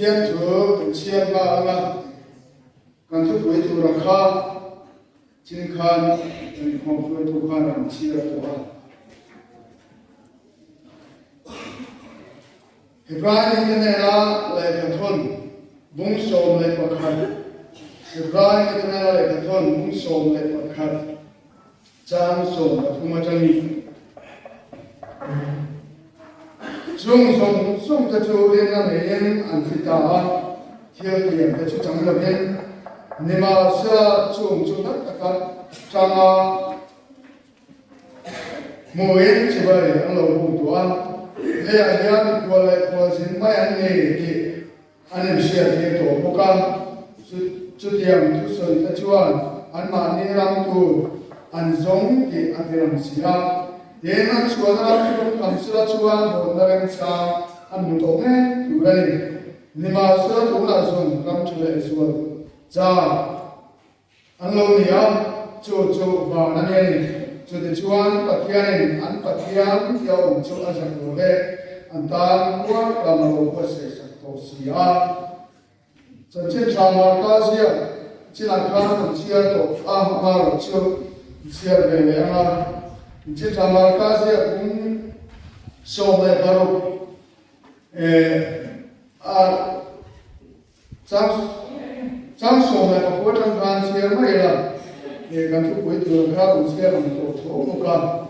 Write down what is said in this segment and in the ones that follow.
thiên chúa cũng chiên ba nga cần thức với tu ra kha chính khan học với tu khan làm chia tu ha Hebrai cái này là lại cái thôn bung sôm lại bậc hạt Hebrai cái này là lại cái thôn bung sôm lại bậc hạt trang sôm và thu ma trang Sung ta chu lên là nên ăn thịt ta thiêu tiền ta chu chẳng là nên nhưng mà sẽ chung tất cả trang mùi chỉ vậy anh lâu bụng tuan thế anh qua lại qua xin mấy anh nghe thì anh em sẽ đi tổ bộ cam chút tiền chút sợi ta chuan anh mà đi làm tu anh giống thì anh làm gì à thế nó chuan ra chút làm sữa chuan rồi nó làm sao anh muốn tốt nghe chủ đây nhưng mà sữa cũng là dùng làm chủ lệ chuan cha anh lâu nhỉ chú vào năm nay chú để chuan bát thiên anh bát thiên theo ông chú anh sang đồ về anh ta qua làm lâu qua sẽ sang tổ sĩ à cho trên trang mà cá gì trên là cá cũng chia tổ mà rồi chú chia về anh trên trang mà cá gì cũng so về baru trang so về một số trang can chia mấy là để căn cứ với từ khác cũng chia làm tổ số một căn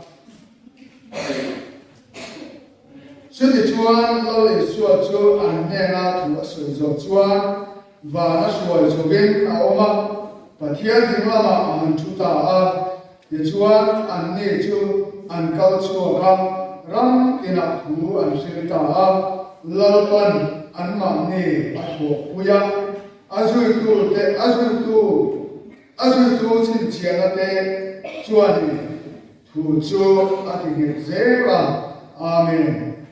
sự thì chuan lâu để xua cho anh nghe là thủ sử dụng chuan và nó xua cho bên áo mà và thiên thì mà anh chú ta để chuan anh nghe cho anh cao xua cam ram cái nào thủ anh sử ta lâu phần anh mà nghe anh học kuya azu tu sin chiana te chuani thu chu ati zera amen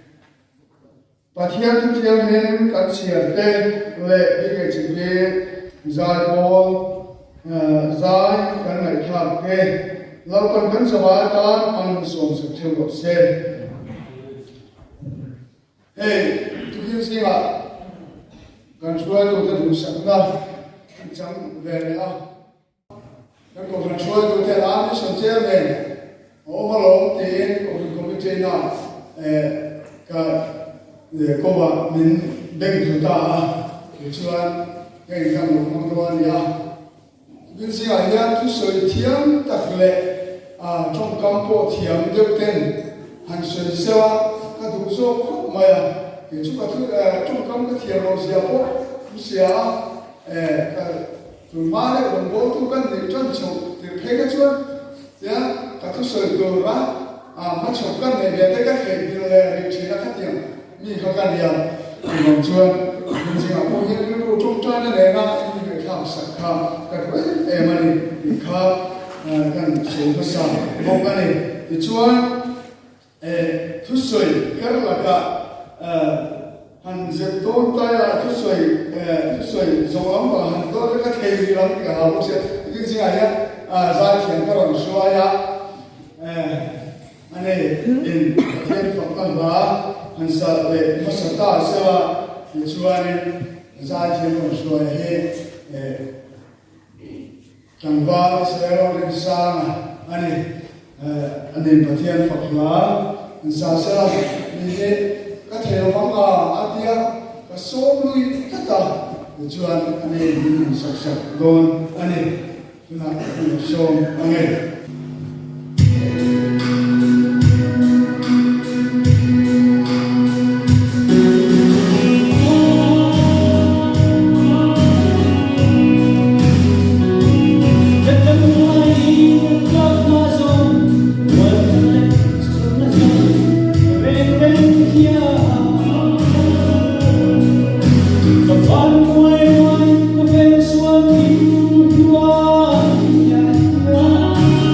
pathian tu thiam hen kan chian te le bige chingwe zai bol zai kan ngai thak te lau kan sawa ta an som se theu lo se hey tu hin singa kan chuai tu te du sakna chang ve le a các cô phần xuôi tôi thấy là cái sản chế về ô mà lỗ thì cô bị chơi nào cả để cô bạn mình đừng chúng ta thì cho anh cái thằng một con con nhá bên dưới này thứ sợi thiam đặc lệ trong cam bộ thiam được tên hàng sợi sao các thủ số mà thì chúng ta thứ trong cam cái thiam nó sẽ có sẽ từ má đấy còn bố tu căn để cho chồng thì thấy cái chuyện nhá cả thứ sợi đồ đó mắt chồng căn này về cái cách hình như là định chế là khác tiền như không căn nhiều thì lòng chuông mình chỉ là một những cái đồ trung tra này là như người làm sạch khá cái đấy em này thì khá gần số cái sao một cái này thì chuông thứ sợi cái là cả hành dịch tôn tay là thứ sợi dùng ấm và hành tôn các thầy gì lắm cả học sẽ cái gì này nhá ra chuyện các bạn xóa nhá anh này in thiên phật văn hóa hành sợ về mất sợ ta sẽ là thì xóa này ra chuyện các xóa hết chẳng qua sẽ lo đến sang anh này thiên phật hóa hành sợ sẽ là như thế các thầy vắng atia các số lui tất cả chuan anh em mình sạch luôn anh em chúng ta xong anh em Hãy subscribe cho kênh Ghiền Mì Gõ để không bỏ lỡ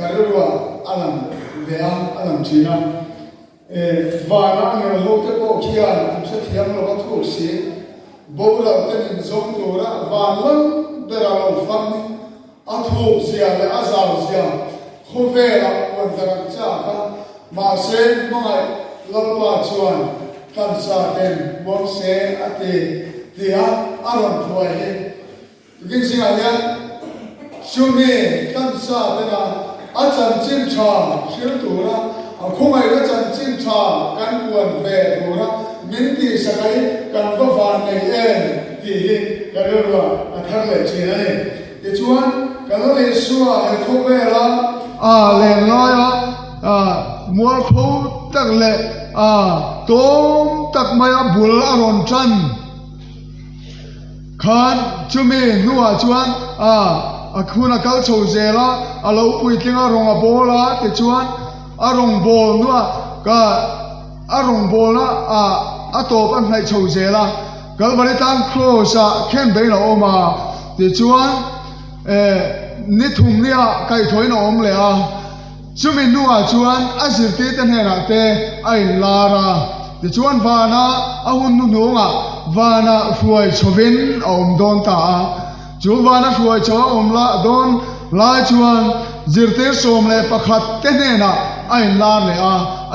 Karena rua alam vea alam china và nó nghe lô cái bộ kia cũng sẽ thiam lo bắt thuộc xí bố là cái hình giống đồ đó và lắm để là lo phăng à thuộc xí à để à giàu xí à không về là quan trọng cha cả mà sẽ mai lâm qua chuan kan sa ten bon se ate dia aron thoi he gin singa ya chumi kan sa tena achan chin cha shil tu ra khomai ra chan chin cha kan buan ve tu ra min ti sakai kan va van nei en ti hi kan ro athar le chi na ne ti chuan kan le suwa he khome la le noya mual phu tak le tôm tak maya bul aron chan khan chumi nuwa chuan khuna kal chho zela alo pui tlinga ronga bola te chuan arong bol nuwa ka arong bola atop an hnai chho zela kalbari tan close khen beina oma te chuan ni thum nia kai thoina om le chumi nuwa chuan azirti ten hena te ai lara ti chuan vana ahun nu nunga vana fuai chovin om don ta chu vana fuai cho om la don la chuan zirte som le pakhat ten hena ai lar le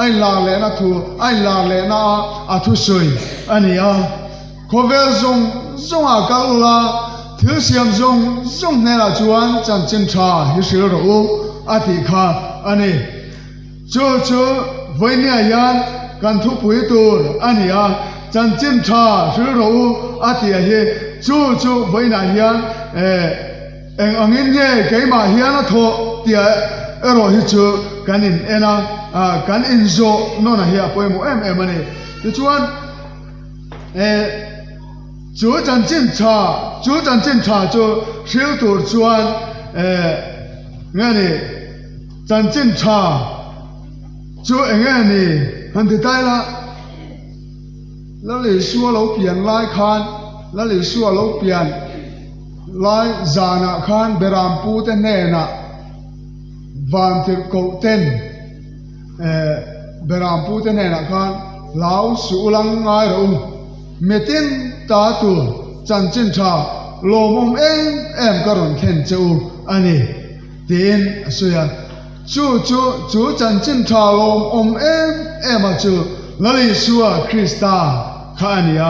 ai lar le na thu ai lar le na thu soi ania khovel zong a kalula thil siam zong ne la chuan chan chin tha hi sil ro ati kha ani chu voinia yan kan thu pui tur ania chan chin tha sil ro ati hi chu voina yan eng angin ye keima hian a tho tia ero hi chu kanin ena kan inzo nona hi apoimo em ani ti chuan chu chan chin tha chu sil tur chuan ngani chan chin tha chu engani han ti tai la le suwa lo pian lai khan la le suwa lo pian lai zana khan beram pu te ne na van tir ko ten beram pu te ne na khan lao su lang ngai ro metin ta tu chan chin tha lo mom em karon khen chu ani tin asuya chu chan chin tha lom om em a chu lali suwa krista khania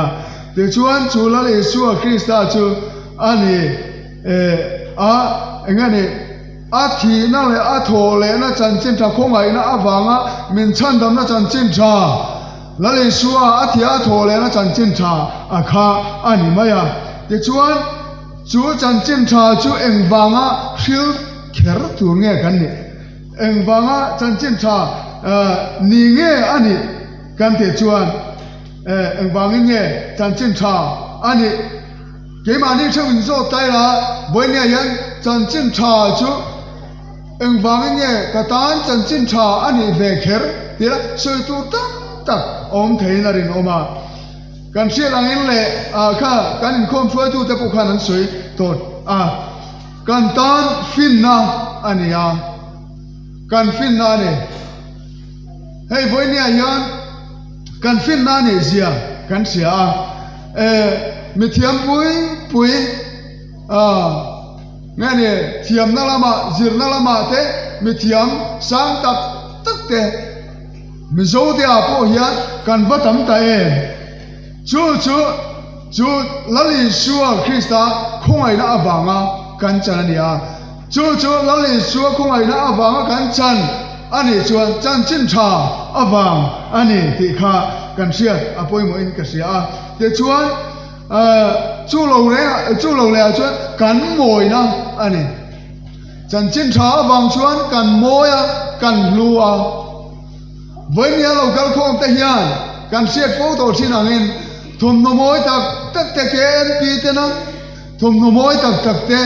te chuan chu lali suwa krista chu ani engani a thi na le a tho le na chan chin tha khongai na awanga min chan dam na chan chin tha lali suwa a thi a tho le na chan chin tha a kha ani maya te chuan chu chan chin tha chu engwanga hil kher tur nge kan ni engwanga chan chin tha ni nge ani kan te chuan engwangin nge chan chin tha ani keimani thawin zo tai la boinia yan chan chin tha chu engwangin nge katan chan chin tha ani ve kher tira soi tu tak om theina rin oma kan sia langin le kha kan in khom thoi tu te pu khan an soi tot kan tan fin na ania kan fin na ne hei voinia yan kan fin na ne zia kan sia mi thiam pui ngane thiam na lama zir na lama te mi thiam sang tak te mi zo de a po hian kan batam ta chu lali suwa krista khongai na awanga kan chanania chu lali suwa khongai na awanga kan chan ani chuan chan chin tha awang ani ti kha kan sia apoimo in ka sia te chuan chu lo le chuan kan moi na ani chan chin tha awang chuan kan moya kan lua voinia lo kal khom te hian kan sia photo thin angin thum no moi tak te ken pi te na thum no moi tak te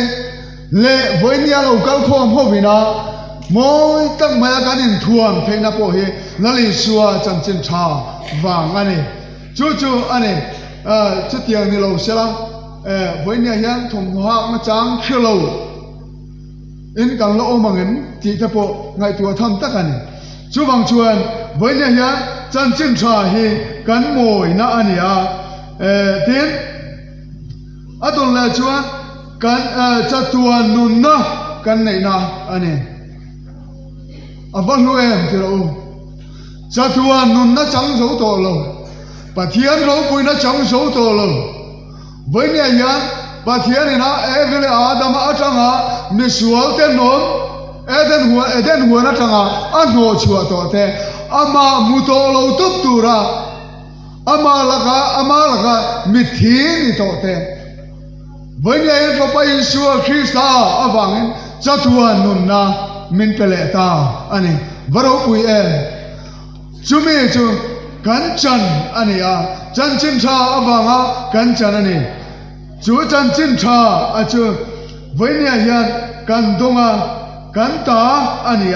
le voinia lo kal khom hovina moi tak maya kan in thuam theina po hi lali suwa chan chin tha wang ani chu ani chu tiang ni lo sela voinia hian thum ha ma chang khilo in kan lo mangin ti ta po ngai tua tham tak ani chu wang chuan với nhà hian chan chin tha hi kan moi na ania tin adon la chuan kan chatuan nun na kan nei na ani avan lo em ti lo chatuan nun na chang zo to lo pathian lo pui na chang zo to lo với nhà hian pathian ina evele adam atanga ni sual te non eden huan atanga ano chua to te ama muto lo tup tura ama laga mithi ni to te với nhà hian papa Yeshua Christa avangin chatuan nun na min pele ta ani varo pui chumi chu kan chan ani chan chin tha avanga kan chan ani chu chan chin tha chu với nhà hian kan donga kan ta ani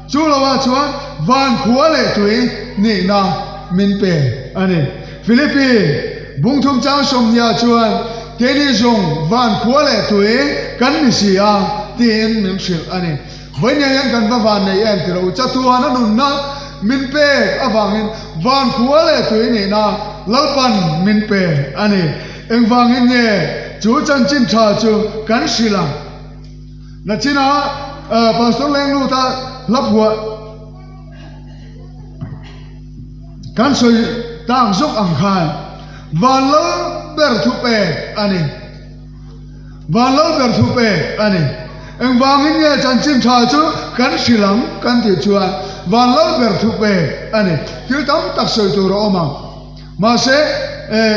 chu lawa chuan van khua le tui ni na min pe ani Philippi bung thum chang som nya chuan teni zong van khua le tui kan ni sia tin min sil ani với nhà hian kan va van nei em ti lo chatuan anun na min pe avangin van khua le tui ni na lalpan min pe ani engwangin nge chu chan chin tha chu kan sila na china pastor leng lu ta lap hua kan soi tang zok ang khan van lo ber thu pe ani van lo ber thu pe ani engwangin nge chan chin tha chu kan silam kan ti chua van lo ber thu pe ani til tam tak soi tu ro ma ma se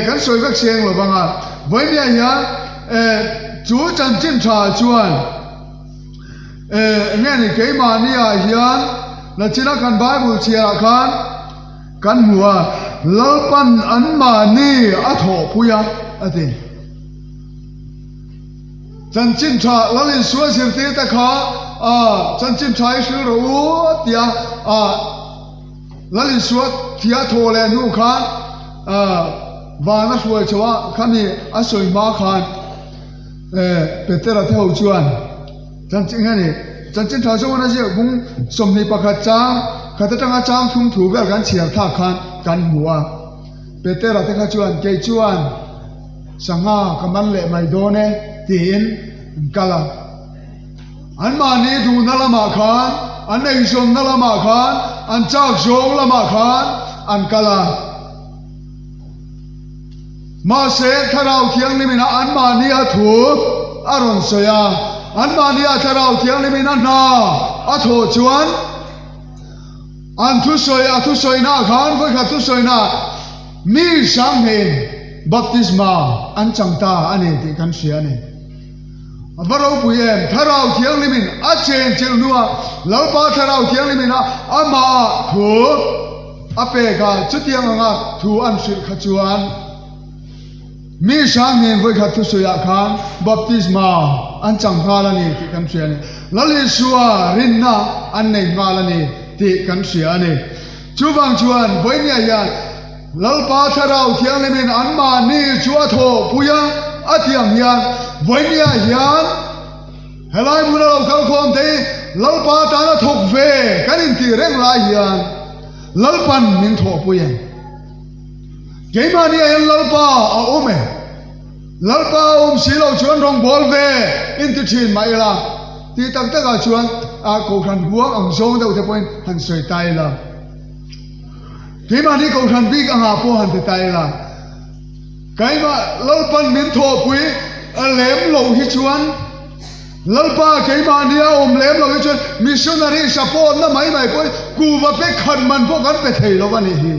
kan soi vek siang lo banga với nhà ya chú chân chân trà chuan nghe này cái mà nia hian là chỉ là kan Bible chia khan kan mua lalpan an ma ni atho puya ati chân chân trà lalin suwa sir te ta kha chân chân trà sir ro tia lalin suwa tia tho le nu khan và nó xuôi cho khán đi ở xuôi má khan Peter ở theo chuan chân chính này chân chính thảo số nó sẽ cũng sum đi bạc trang khát trang trang thung thủ về gan chiar tha khan gan mua Peter ở theo chuan cây chuan sanga kaman le mai do ne tin kala an ma ni thu na la ma khan an nei som na la ma khan an chak zong la ma khan an kala ma se tharau thiang ni mina an ma ni a thu aron soya an ma ni a tharau thiang ni mina na a tho chuan an thu soi na khan voi kha thu soi na mi sang hen baptisma an changta ani ti kan sia ni avaro puyen tharau thiang ni min a chen chil nuwa lalpa tharau thiang ni mina ama thu ape ka chutiang anga thu an sil kha chuan mi sang hen voi kha thu soya khan baptisma an changta la ni ti kan sia ni lali suwa rinna an nei nga la ni ti kan sia ni chuwang chuan voi nia ya lalpa tharau thiang ni min an ma ni chua tho puya atiang hian voi nia hian helai mun lo kal khom te lalpa ta na thok ve kan in ti reng lai hian lalpan min tho puya keimani en lalpa a ome lalpa silo chuan rong bol ve in ti thin mai la ti tak tak a chuan a ko khan buang ang zong deuh te point han soi tai la keimani ko khan big anga po han te tai la kaima lalpan min tho pui a lem lo hi chuan lalpa keimani a lem lo hi chuan missionary support na mai poi ku va pe khan man po kan pe thei lo ani hi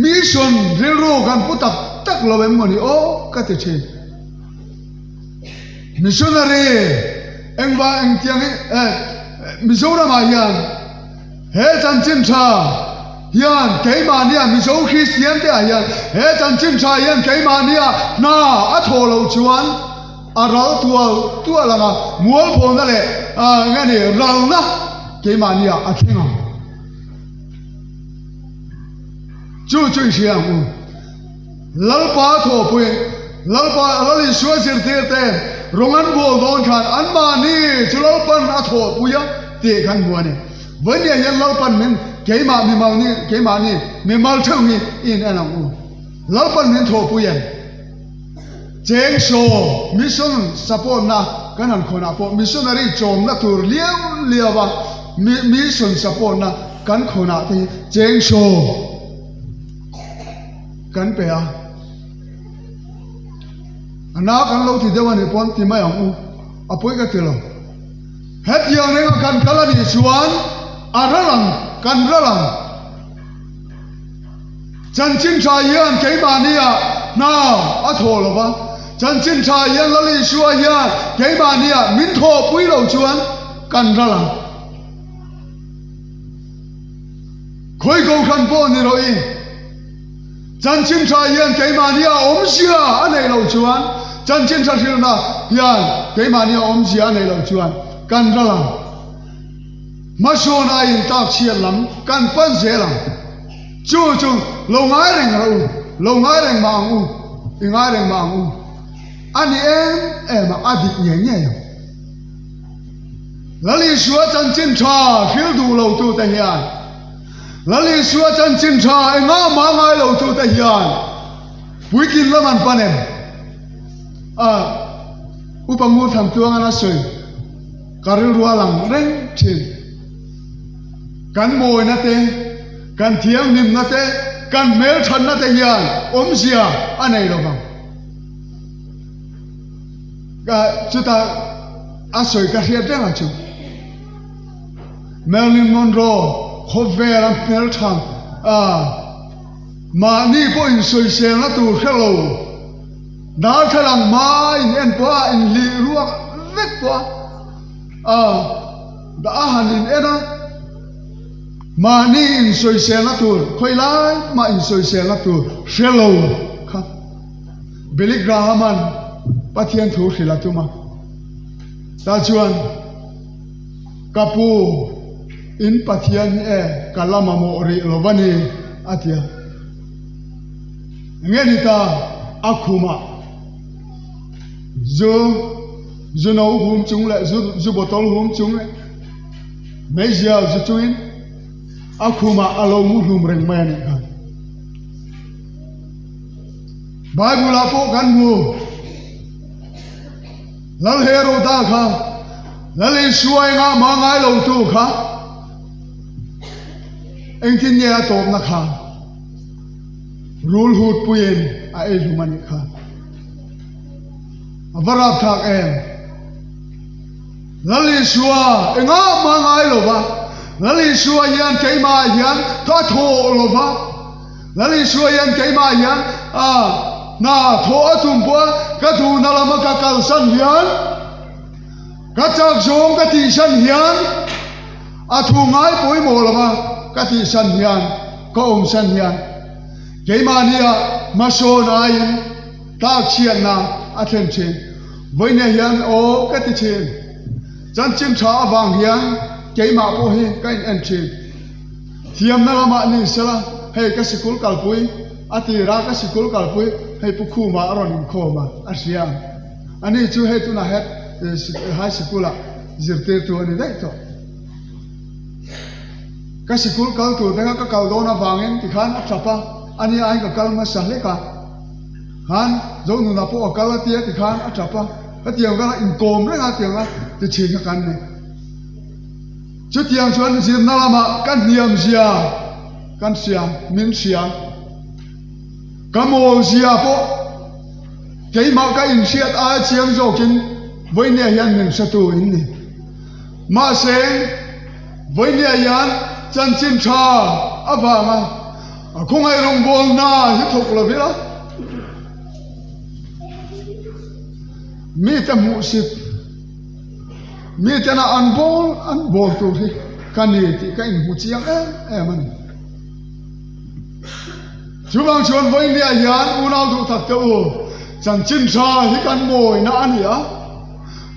mission rilro kan putak tak lo em moni o ka te che missionary engwa eng tiang mizoram a hian he chan chin tha hian keimania mizo Christian te a hian he chan chin tha hian keimania na a tho lo chuan a ral tua langa mual phon na le ngani ral na keimania a thinga chu siang lalpa tho pui lalpa lali suwa sirte te rongan bol don khan anma ni chulpan atho puya te khan muane vanya yan lalpan men keima mi mal ni keima ni mi mal thau ni in anam lalpan men tho puya cheng so mission support na kanan khona po missionary chom na tur liam liawa mission support na kan khona te cheng so kan pe a ana kan lo ti dewa ni pon ti mai ang u apoi ka telo het yang ne kan kala ni suan aralang kan ralang chan chin cha yan ke ba ni a na a tho lo ba chan chin cha yan la li shua yan ke ba ni a min tho pui lo chuan kan ralang khoi go kan po ni ro i chan chin cha yan ke ba ni a om sia anei lo chuan chan chin cha shil na yan ke ba ni a om sia anei lo chuan kan ralang ma so na in ta chian lam kan pan se lam chu chu lo ngai reng lo ngai reng ma u ngai reng ma u ani em adik nhẹ nhẹ lali shua chan chin cha khil du lo tu ta hian lali shua chan chin cha nga ma ngai lo tu ta hian pui kin la man panem upangu tham tuang ana soi karil rualang reng thin kan moi na te kan thiam nim na te kan mel than na te hian om sia anei lo bang ka chuta asoi ka hiat dang chu Marilyn Monroe khover am mel than ma ni po in soi sel na tu hello da thalang ma in en pa in li ruak vek pa da han in ena ma ni in soi sel na tur khoi lai ma in soi sel na tur hello kha Billy Graham pathian thu khila tuma ta chuan kapu in pathian kalama mo ri lovani atia ngeni ta akhuma zo no hum chung le zo botol hum chung le meja zo chuin akhuma alo mu hum reng man ka Bible apo kan mu lal hero da kha lali suai nga ma ngai lo tu kha engtin ya top na kha rule hut puyen a e human kha avara thak em lali sua nga ma ngai lo ba lali sua yan kai ma yan tha tho lo ba lali sua yan kai ma yan na tho atum po ka tu na lama ka kal san hian ka chak zong ka ti san hian a thu ngai poi mo lama ka ti san hian ko om san hian ke ma nia ma so na in ta chian na a then chen voi ne hian o ka ti chen chan chim tha awang hian ke ma po hi ka in en chen thiam na lama ni sala hei ka sikul kal pui ati ra ka sikul kal pui hei pukhu ma aron in kho ma asiam ani chu he tu na het high school a zirte tu ani dai to ka sikul kal tu da ka kal do na wangin ti khan achapa ani ai ka kal ma sahle ka han zo nu na po kal ti ti khan achapa ka tiang ka in kom re nga tiang a ti chin ka kan ne chu tiang chuan zir na lama kan niam sia kan siam min siam kamo sia po cái mà cái in siết ai chiang zo kin với nia hian mình sa tu in ni ma sen với nia hian chan chin cha avanga không ai rong bol na hi thok lo bila mi ta mu sip mi ta na an bol tu hi kan ni ti ka in hu chiang man chú bang chuan với nia hian unau du thak te u chan chin cha hi kan moi na ani a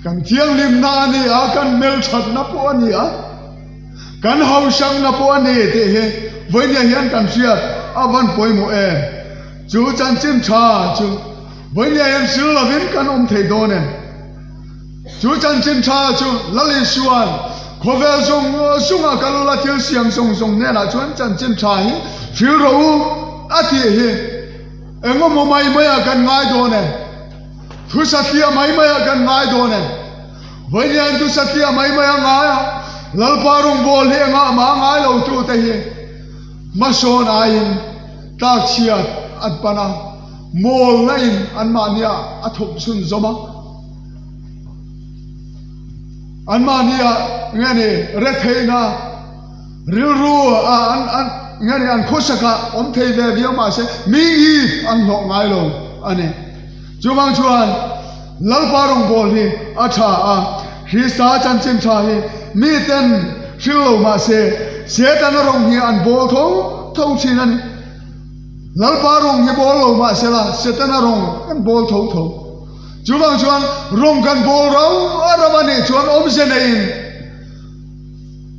kan thiang lim na ani a kan mel that na po ani a kan hau sang na po ani te he với nia hian kan siat avan poi mo chú chan chin cha chú với nhà em xứ là viên căn ông thầy đồ nè chú chân chân cha chú là lý xuân có vẻ sung sung à cái là thiếu xiang sung sung nè là chú chân chân cha hi phiêu rồi à thì hi em ngô mày mày à cái ngay đồ nè thu sát tia mày mày à cái ngay đồ nè với nhà em thu sát tia mày mày à ngay à lal parung bol hi nga ma ngay lâu tu te hi mà son ai ta chia at pana mol na in an mania athop sun zoma an mania ngani retheina rilru an ngani an khosaka om thei ve via ma se mi i an lo ngai lo ane chuwang chuan lal parong bol hi atha a Krista chan chin tha hi mi ten shilo ma se tan rong hi an bol thong chin ani lal parong hi bol lo ma se la se tan rong an bol thong chuwang chuan rong kan bol rau arawani chuan om se nei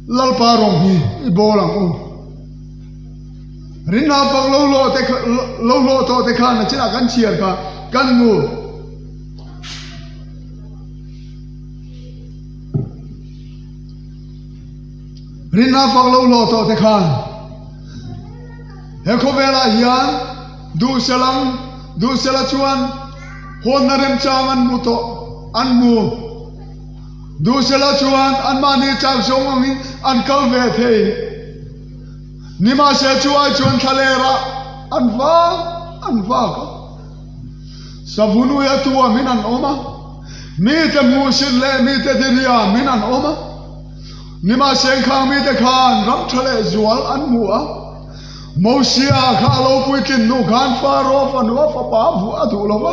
lal parong hi bolang u rinna pang lo to te khan china kan chiar ka kan mu rinna pang lo to te khan he khovela hian du sela chuan hon na rem chang an mu to an mu du sela chuan an mani chang song angin an kal ve thei nima se chuai chuan thalera an va ka savunu ya tua min an oma mi te musin le mi te diria min an oma nima se khang mi te khan ram thale zual an mua mosia kha lo puikin nu khan fa ro fa nu fa pa vu adu lo ba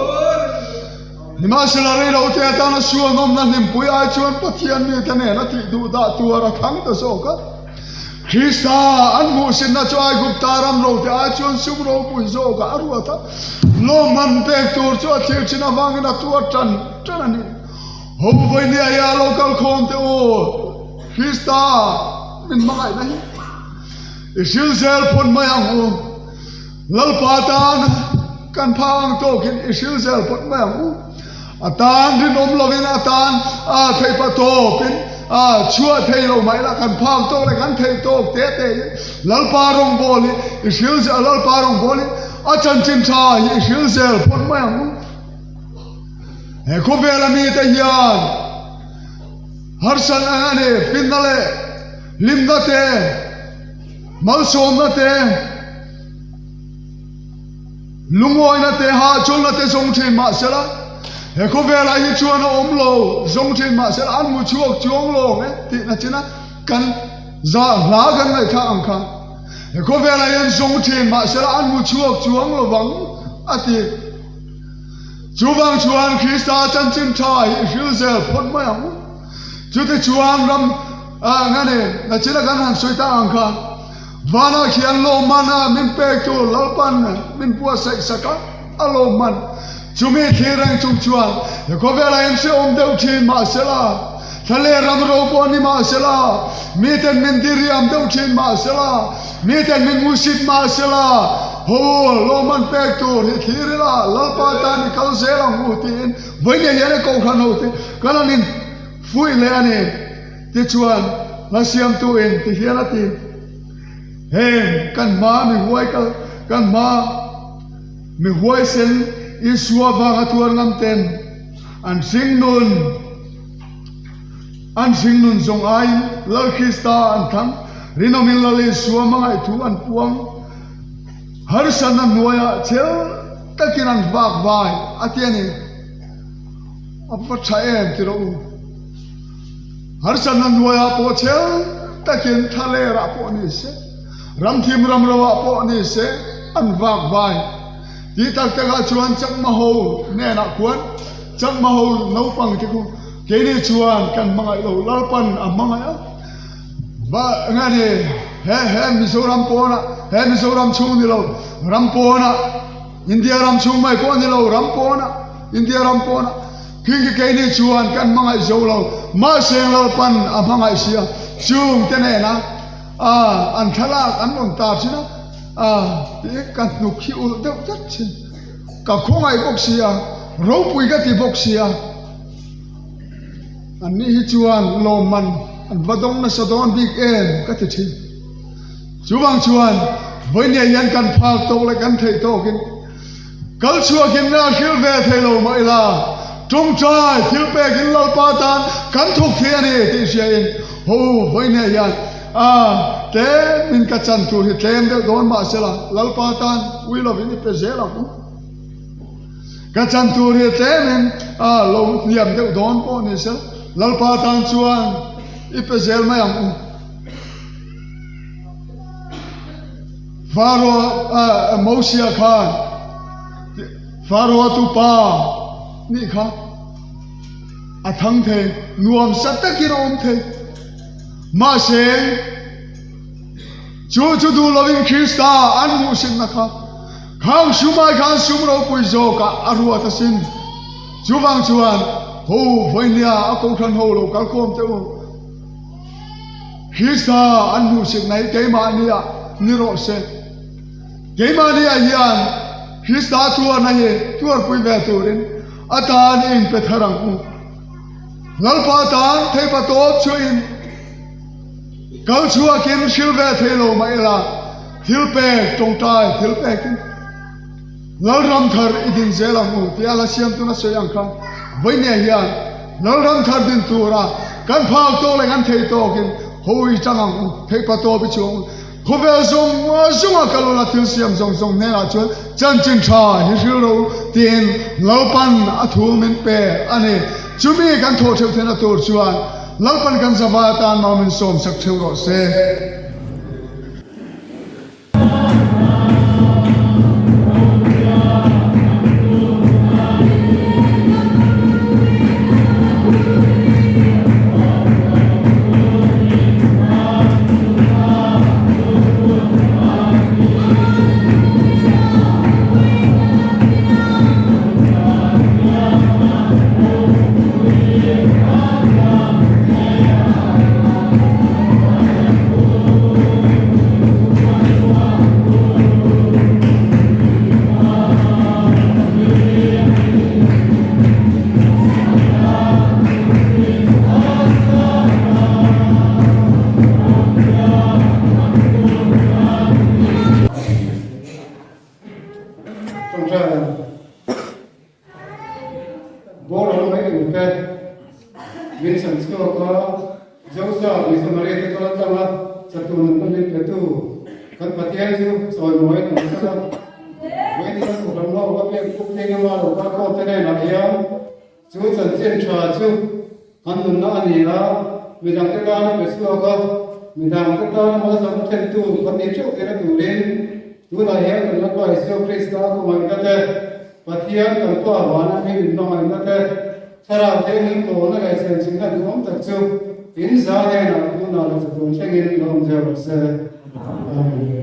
nima se la re lo te ta na suang om na nim pui ai chuan pathian mi te ne na ti du da tu ra khang ta so ka Krista an mu sin na choi gupta ram ro te a chuan sum ro pui zo ka arwa ta lo man pe tur cho thir china wang na tu tan ani ho voi ni ya local khom te o Krista min mai nahi isil zel pon mayang u lal patan kan phang to kin isil zel pon mayang u atan rin om lovin atan a thei pa to pin chua thei lo mai la kan phang to le kan thei to te lal parong boli isil zel lal parong boli a chan chin tha isil zel pon mayang u he ko vela mi te hian har san ane pinnale limna te mal som na te lungoi na te ha chol na te song thin ma sela he ko vela hi chuan om lo song thin ma sela an mu chuak chuang lo nge ti na china kan za la kan ngai tha ang kha he ko vela yan song thin ma sela an mu chuak chuang lo wang ati chuwang chuan Krista chan chin thai hil zel phot ma yang chu te chuang ram ngane na china kan han soita ang kha vana khian lo mana min pek tu lalpan min pua sek saka alo man chumi khirang chung chuan ko vela em se om deu thin ma sela thale ram ro po ni ma sela mi ten min diriam deu thin ma sela mi ten min musit ma sela ho lo man pek tu hi khirila lalpa ta ni kal selang utin voine hele ko khan hote kananin fui le ani ti chuan la siam tu en ti hiana ti Hey, kan ma mi huai kan ma mi huai sen isua banga tuar ngam ten an sing nun zong ai lal Krista an tham rinomin lali suwa mangai tu an puang har san an nuaya chel takin an vak vai atiani apa chaem tiro har san an nuaya po chel takin thale ra po ni se ram thim ram rawa po ni se an vak vai ti tak taka chuan chak ma ho ne na khuan chak ma ho no pang ti ku ke ni chuan kan mangai lo lalpan a mangai ba ngani he mizoram pona he mizoram chung ni lo ram pona india ram chung mai ko ni lo ram pona india ram pona king ke ni chuan kan mangai zo lo ma seng lalpan a mangai sia chung te ne na an thalak an mon ta china ti kan nu khi ul deuh tat chin ka khongai boxia ro pui ka ti boxia an ni hi chuan lo man an vadong na sadon big en ka ti thi chuwang chuan voinia yan kan phak to le kan thei to kin kal chua kin na khil ve thei lo mai la trong trai thil pe kin lo pa tan kan thuk thi ani ti siain ho voinia yan te min ka chan tu hi tlem de don ma sela lal pa tan ui lo vin pe zela ku ka chan tu hi tlem lo niam de don po ni sel lal pa tan chuan i pe zel ma yang Faro Mosia Khan Faro tu pa ni kha athang the nuam satta ki rom the ma sen chu du loving Krista an mu sin na kha khang shumai khan sumro pui zo ka arua ta sin chuwang chuan ho voinia a ko than ho lo kal kom te Krista an mu sin nai ke ma nia ni ro se ke ma nia hian Krista tua na he tuar pui ve turin atan in pe tharang u lalpa tan thei pa to chuin kal chua kin silve thelo mai la thil pe tong tai thil pe kin lal ram thar idin zela mu ti ala siam tu na soyang kha voine hian lal ram thar din tura kan phak to le kan thei to kin hoi changang thei pa to bi chung khovel zong zong kalona thil siam zong ne la chuan chan chin tha hi hilo tin lalpan athul men pe ani chumi kan tho theu thena tur chuan lalpan kan zawa tan ma min som sak theu ro se in Zahlen, und alles, und Schengen, und so was.